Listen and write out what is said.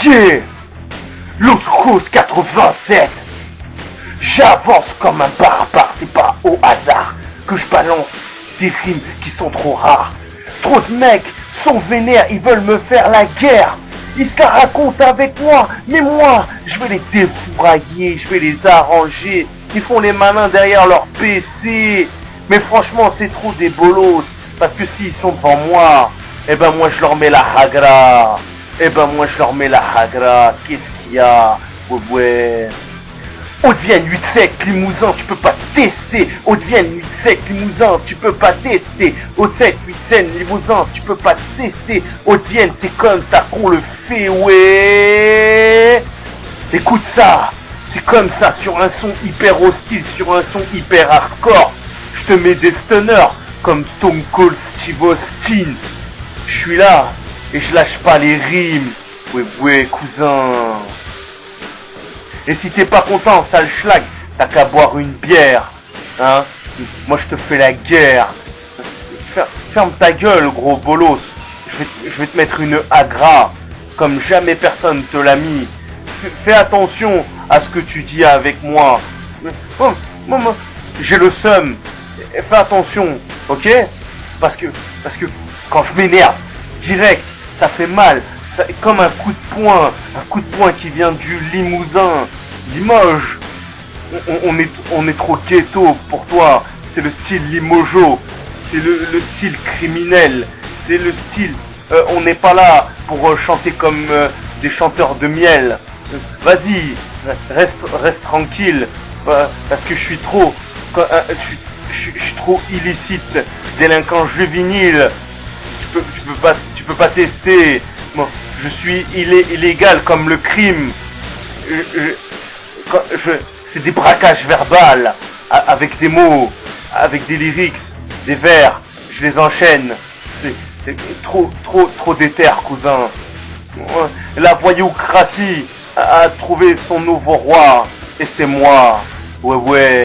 Yeah, Los Rose 87. J'avance comme un barbare, c'est pas au hasard que je balance des rimes qui sont trop rares. Trop de mecs sont vénères, ils veulent me faire la guerre. Ils se la racontent avec moi, mais moi, je vais les défourailler, je vais les arranger. Ils font les malins derrière leur PC. Mais franchement, c'est trop des bolos. Parce que s'ils sont devant moi, eh ben moi je leur mets la hagra. Qu'est-ce qu'il y a? Ouais. Haute-Vienne, 8 sec, Limousin, tu peux pas tester. Haute-Vienne, 8 sec, Limousin, tu peux pas tester. Haute-Sec, 8 Seine, Limousin, tu peux pas tester. Haute-Vienne, c'est comme ça qu'on le fait, ouais. Écoute ça, c'est comme ça, sur un son hyper hostile, sur un son hyper hardcore. Je te mets des stunners, comme Stone Cold Steve Austin. Je suis là, et je lâche pas les rimes. Ouais, cousin. Et si t'es pas content, sale schlag, t'as qu'à boire une bière, hein. Moi je te fais la guerre. Ferme ta gueule, gros bolos. Je vais te mettre une agra, comme jamais personne te l'a mis. Fais attention à ce que tu dis avec moi. Moi, j'ai le seum. Fais attention, ok? Parce que quand je m'énerve, direct, ça fait mal. Comme un coup de poing qui vient du Limousin, Limoges. On est trop ghetto pour toi. C'est le style Limojo, c'est le style criminel, c'est le style. On n'est pas là pour chanter comme des chanteurs de miel. Vas-y, reste tranquille, parce que je suis trop illicite, délinquant juvénile. Tu peux pas tester. Moi, je suis illégal comme le crime. C'est des braquages verbal avec des mots, avec des lyrics, des vers. Je les enchaîne. C'est trop déter, cousin. La voyoucratie a trouvé son nouveau roi et c'est moi. Ouais.